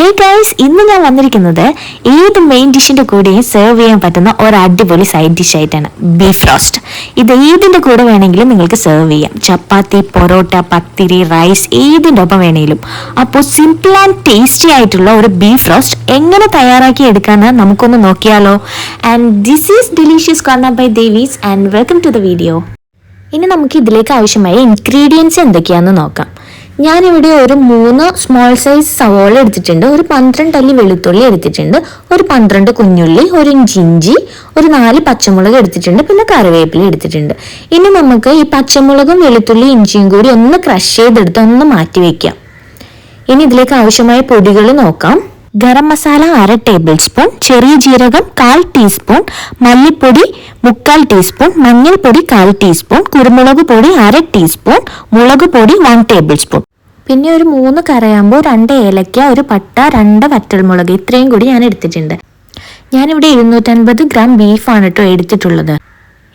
Hey guys, ഇന്ന് ഞാൻ വന്നിരിക്കുന്നത് ഏത് മെയിൻ ഡിഷിന്റെ കൂടെയും സെർവ് ചെയ്യാൻ പറ്റുന്ന ഒരു അടിപൊളി സൈഡ് ഡിഷ് ആയിട്ടാണ് ബീഫ് റോസ്റ്റ്. ഇത് ഏതിന്റെ കൂടെ വേണമെങ്കിലും നിങ്ങൾക്ക് സെർവ് ചെയ്യാം. ചപ്പാത്തി, പൊറോട്ട, പത്തിരി, റൈസ് ഏതിൻ്റെ ഒപ്പം വേണമെങ്കിലും. അപ്പോൾ സിമ്പിൾ ആൻഡ് ടേസ്റ്റി ആയിട്ടുള്ള ഒരു ബീഫ് റോസ്റ്റ് എങ്ങനെ തയ്യാറാക്കി എടുക്കാമെന്ന് നമുക്കൊന്ന് നോക്കിയാലോ. And this is delicious corner by Devi's and welcome to the video. ഇനി നമുക്ക് ഇതിലേക്ക് ആവശ്യമായ ഇൻഗ്രീഡിയൻസ് എന്തൊക്കെയാണെന്ന് നോക്കാം. ഞാനിവിടെ ഒരു 3 സ്മോൾ സൈസ് സവോള എടുത്തിട്ടുണ്ട്, ഒരു 12 അല്ലി വെളുത്തുള്ളി എടുത്തിട്ടുണ്ട്, ഒരു 12 കുഞ്ഞുള്ളി, ഒരു ഇഞ്ചി ഇഞ്ചി, ഒരു 4 പച്ചമുളക് എടുത്തിട്ടുണ്ട്, പിന്നെ കറിവേപ്പില എടുത്തിട്ടുണ്ട്. ഇനി നമുക്ക് ഈ പച്ചമുളകും വെളുത്തുള്ളി ഇഞ്ചിയും കൂടി ഒന്ന് ക്രഷ് ചെയ്തെടുത്ത് ഒന്ന് മാറ്റി വെക്കാം. ഇനി ഇതിലേക്ക് ആവശ്യമായ പൊടികൾ നോക്കാം. ഗരം മസാല 1/2 ടേബിൾ സ്പൂൺ, ചെറിയ ജീരകം 1/4 ടീസ്പൂൺ, മല്ലിപ്പൊടി 3/4 ടീസ്പൂൺ, മഞ്ഞൾപ്പൊടി 1/4 ടീസ്പൂൺ, കുരുമുളക് പൊടി 1/2 ടീസ്പൂൺ, മുളക് പൊടി 1 ടേബിൾ സ്പൂൺ. പിന്നെ ഒരു 3 കരയാമ്പൂ, 2 ഏലക്ക, ഒരു പട്ട, 2 വറ്റൽമുളക്, ഇത്രയും കൂടി ഞാൻ എടുത്തിട്ടുണ്ട്. ഞാനിവിടെ 250 ഗ്രാം ബീഫാണ് കേട്ടോ എടുത്തിട്ടുള്ളത്.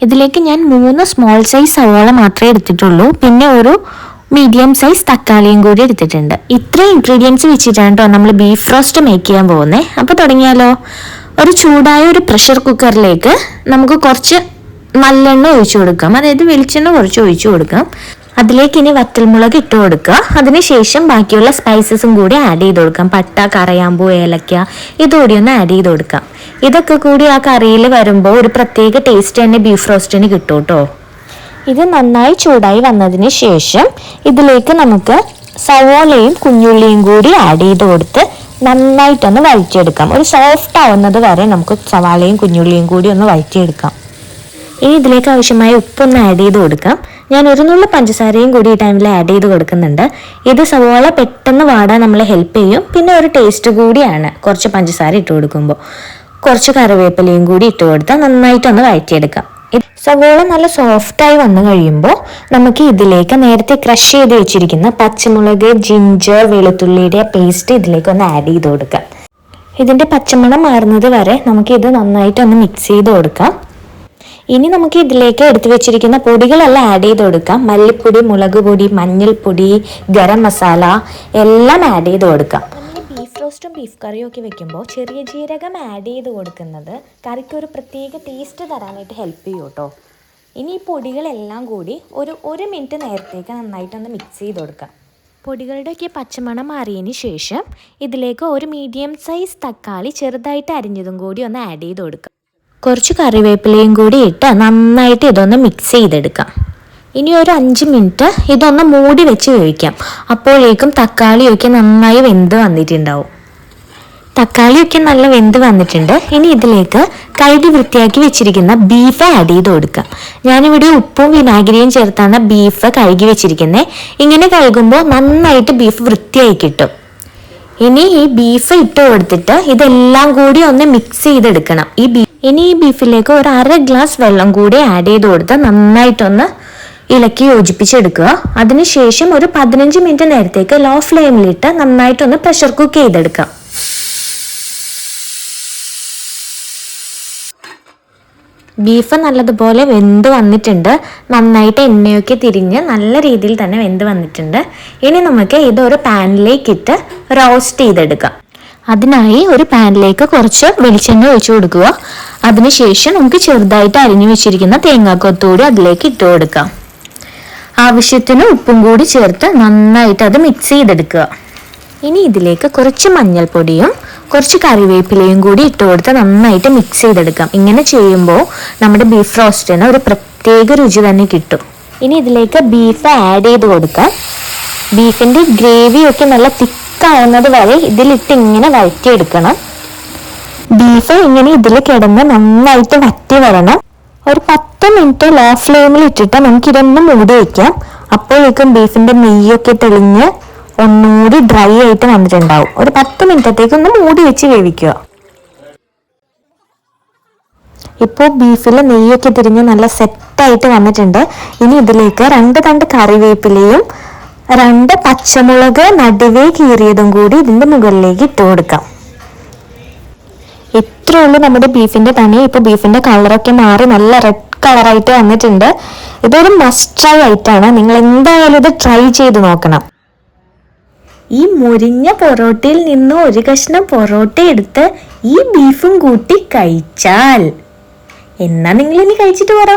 ഇതിലേക്ക് ഞാൻ 3 സ്മോൾ സൈസ് സവാള മാത്രമേ എടുത്തിട്ടുള്ളൂ, പിന്നെ ഒരു മീഡിയം സൈസ് തക്കാളിയും കൂടി എടുത്തിട്ടുണ്ട്. ഇത്രയും ഇൻഗ്രീഡിയൻസ് വെച്ചിട്ടാണ് കേട്ടോ നമ്മൾ ബീഫ് റോസ്റ്റ് മേക്ക് ചെയ്യാൻ പോകുന്നത്. അപ്പോൾ തുടങ്ങിയാലോ. ഒരു ചൂടായ ഒരു പ്രഷർ കുക്കറിലേക്ക് നമുക്ക് കുറച്ച് നല്ലെണ്ണ ഒഴിച്ചു കൊടുക്കാം, അതായത് വെളിച്ചെണ്ണ കുറച്ച് ഒഴിച്ചു കൊടുക്കാം. അതിലേക്ക് ഇനി വറ്റൽമുളക് ഇട്ട് കൊടുക്കുക. അതിനുശേഷം ബാക്കിയുള്ള സ്പൈസസും കൂടി ആഡ് ചെയ്ത് കൊടുക്കാം. പട്ട, കറയാമ്പൂ, ഏലക്ക ഇതുകൂടി ഒന്ന് ആഡ് ചെയ്ത് കൊടുക്കാം. ഇതൊക്കെ കൂടി ആ കറിയിൽ വരുമ്പോൾ ഒരു പ്രത്യേക ടേസ്റ്റ് തന്നെ ബീഫ് റോസ്റ്റിന് കിട്ടും കേട്ടോ. ഇത് നന്നായി ചൂടായി വന്നതിന് ശേഷം ഇതിലേക്ക് നമുക്ക് സവോളയും കുഞ്ഞുള്ളിയും കൂടി ആഡ് ചെയ്ത് കൊടുത്ത് നന്നായിട്ടൊന്ന് വഴറ്റിയെടുക്കാം. ഒരു സോഫ്റ്റ് ആവുന്നത് വരെ നമുക്ക് സവാളയും കുഞ്ഞുള്ളിയും കൂടി ഒന്ന് വഴറ്റിയെടുക്കാം. ഇനി ഇതിലേക്ക് ആവശ്യമായ ഉപ്പൊന്ന് ആഡ് ചെയ്ത് കൊടുക്കാം. ഞാൻ ഒരു നുള്ളു പഞ്ചസാരയും കൂടി ഈ ടൈമിൽ ആഡ് ചെയ്ത് കൊടുക്കുന്നുണ്ട്. ഇത് സവോള പെട്ടെന്ന് വാടാൻ നമ്മളെ ഹെൽപ്പ് ചെയ്യും, പിന്നെ ഒരു ടേസ്റ്റ് കൂടിയാണ് കുറച്ച് പഞ്ചസാര ഇട്ട് കൊടുക്കുമ്പോൾ. കുറച്ച് കറിവേപ്പിലയും കൂടി ഇട്ട് കൊടുത്താൽ നന്നായിട്ടൊന്ന് വഴറ്റിയെടുക്കാം. സവോള നല്ല സോഫ്റ്റായി വന്നു കഴിയുമ്പോൾ നമുക്ക് ഇതിലേക്ക് നേരത്തെ ക്രഷ് ചെയ്ത് വെച്ചിരിക്കുന്ന പച്ചമുളക്, ജിഞ്ചർ, വെളുത്തുള്ളിയുടെ പേസ്റ്റ് ഇതിലേക്ക് ഒന്ന് ആഡ് ചെയ്ത് കൊടുക്കാം. ഇതിൻ്റെ പച്ചമണം മാറുന്നത് വരെ നമുക്ക് ഇത് നന്നായിട്ടൊന്ന് മിക്സ് ചെയ്ത് കൊടുക്കാം. ഇനി നമുക്ക് ഇതിലേക്ക് എടുത്തു വെച്ചിരിക്കുന്ന പൊടികളെല്ലാം ആഡ് ചെയ്ത് കൊടുക്കാം. മല്ലിപ്പൊടി, മുളക് പൊടി, മഞ്ഞൾപ്പൊടി, ഗരം മസാല എല്ലാം ആഡ് ചെയ്ത് കൊടുക്കാം. ബീഫ് റോസ്റ്റും ബീഫ് കറിയും ഒക്കെ വെക്കുമ്പോൾ ചെറിയ ജീരകം ആഡ് ചെയ്ത് കൊടുക്കുന്നത് കറിക്ക് ഒരു പ്രത്യേക ടേസ്റ്റ് തരാനായിട്ട് ഹെൽപ്പ് ചെയ്യും കേട്ടോ. ഇനി ഈ പൊടികളെല്ലാം കൂടി ഒരു മിനിറ്റ് നേരത്തേക്ക് നന്നായിട്ടൊന്ന് മിക്സ് ചെയ്ത് കൊടുക്കാം. പൊടികളുടെയൊക്കെ പച്ചമണം മാറിയതിന് ശേഷം ഇതിലേക്ക് ഒരു മീഡിയം സൈസ് തക്കാളി ചെറുതായിട്ട് അരിഞ്ഞതും കൂടി ഒന്ന് ആഡ് ചെയ്ത് കൊടുക്കാം. കുറച്ച് കറിവേപ്പിലയും കൂടി ഇട്ട് നന്നായിട്ട് ഇതൊന്ന് മിക്സ് ചെയ്തെടുക്കാം. ഇനി ഒരു 5 മിനിറ്റ് ഇതൊന്ന് മൂടി വെച്ച് കഴിക്കാം. അപ്പോഴേക്കും തക്കാളിയൊക്കെ നന്നായി വെന്ത് വന്നിട്ടുണ്ടാവും. തക്കാളിയൊക്കെ നല്ല വെന്ത് വന്നിട്ടുണ്ട്. ഇനി ഇതിലേക്ക് കഴുകി വൃത്തിയാക്കി വെച്ചിരിക്കുന്ന ബീഫ് ആഡ് ചെയ്ത് കൊടുക്കാം. ഞാനിവിടെ ഉപ്പും വിനാഗിരിയും ചേർത്താണ് ബീഫ് കഴുകി വെച്ചിരിക്കുന്നത്. ഇങ്ങനെ കഴുകുമ്പോൾ നന്നായിട്ട് ബീഫ് വൃത്തിയായി കിട്ടും. ഇനി ഈ ബീഫ് ഇട്ട് കൊടുത്തിട്ട് ഇതെല്ലാം കൂടി ഒന്ന് മിക്സ് ചെയ്തെടുക്കണം. ഇനി ഈ ബീഫിലേക്ക് ഒരു 1/2 ഗ്ലാസ് വെള്ളം കൂടി ആഡ് ചെയ്ത് കൊടുത്ത് നന്നായിട്ടൊന്ന് ഇളക്കി യോജിപ്പിച്ചെടുക്കുക. അതിനുശേഷം ഒരു 15 മിനിറ്റ് നേരത്തേക്ക് ലോ ഫ്ലെയിമിലിട്ട് നന്നായിട്ടൊന്ന് പ്രഷർ കുക്ക് ചെയ്തെടുക്കാം. ബീഫ് നല്ലതുപോലെ വെന്ത് വന്നിട്ടുണ്ട്. നന്നായിട്ട് എണ്ണയൊക്കെ തിരിഞ്ഞ് നല്ല രീതിയിൽ തന്നെ വെന്ത് വന്നിട്ടുണ്ട്. ഇനി നമുക്ക് ഇതൊരു പാനിലേക്ക് ഇട്ട് റോസ്റ്റ് ചെയ്തെടുക്കാം. അതിനായി ഒരു പാനിലേക്ക് കുറച്ച് വെളിച്ചെണ്ണ ഒഴിച്ചു കൊടുക്കുക. അതിനുശേഷം നമുക്ക് ചെറുതായിട്ട് അരിഞ്ഞു വെച്ചിരിക്കുന്ന തേങ്ങാക്കൊത്തുകൂടി അതിലേക്ക് ഇട്ട് കൊടുക്കാം. ആവശ്യത്തിന് ഉപ്പും കൂടി ചേർത്ത് നന്നായിട്ട് അത് മിക്സ് ചെയ്തെടുക്കുക. ഇനി ഇതിലേക്ക് കുറച്ച് മഞ്ഞൾപ്പൊടിയും കുറച്ച് കറിവേപ്പിലയും കൂടി ഇട്ട് കൊടുത്ത് നന്നായിട്ട് മിക്സ് ചെയ്തെടുക്കാം. ഇങ്ങനെ ചെയ്യുമ്പോൾ നമ്മുടെ ബീഫ് റോസ്റ്റിന് ഒരു പ്രത്യേക രുചി തന്നെ കിട്ടും. ഇനി ഇതിലേക്ക് ബീഫ് ആഡ് ചെയ്ത് കൊടുക്കാം. ബീഫിൻ്റെ ഗ്രേവിയൊക്കെ നല്ല തിക്കാവുന്നത് വരെ ഇതിലിട്ട് ഇങ്ങനെ വഴറ്റിയെടുക്കണം. ബീഫ് ഇങ്ങനെ ഇതിൽ കിടന്ന് നന്നായിട്ട് വറ്റി വരണം. ഒരു 10 മിനിറ്റ് ലോ ഫ്ലെയിമിൽ ഇട്ടിട്ട് നമുക്കിതൊന്ന് മൂടി വയ്ക്കാം. അപ്പോഴേക്കും ബീഫിൻ്റെ നെയ്യൊക്കെ തെളിഞ്ഞ് ഒന്നുകൂടി ഡ്രൈ ആയിട്ട് വന്നിട്ടുണ്ടാവും. ഒരു 10 മിനിറ്റത്തേക്ക് ഒന്ന് മൂടി വെച്ച് വേവിക്കുക. ഇപ്പോൾ ബീഫിൽ നെയ്യൊക്കെ തിരിഞ്ഞ് നല്ല സെറ്റായിട്ട് വന്നിട്ടുണ്ട്. ഇനി ഇതിലേക്ക് 2 തണ്ട് കറിവേപ്പിലയും 2 പച്ചമുളക് നടുവേ കീറിയതും കൂടി ഇതിൻ്റെ മുകളിലേക്ക് ഇട്ട് കൊടുക്കാം. ഇത്രേ ഉള്ളൂ നമ്മുടെ ബീഫിൻ്റെ പണി. ഇപ്പോൾ ബീഫിൻ്റെ കളറൊക്കെ മാറി നല്ല റെഡ് കളറായിട്ട് വന്നിട്ടുണ്ട്. ഇതൊരു മസ്റ്റ് ട്രൈ ആയിട്ടാണ്. നിങ്ങൾ എന്തായാലും ഇത് ട്രൈ ചെയ്ത് നോക്കണം. ഈ മുരിഞ്ഞ പൊറോട്ടയിൽ നിന്ന് ഒരു കഷ്ണം പൊറോട്ട എടുത്ത് ഈ ബീഫും കൂട്ടി കഴിച്ചാൽ. എന്നാ നിങ്ങൾ ഇനി കഴിച്ചിട്ട് പറ.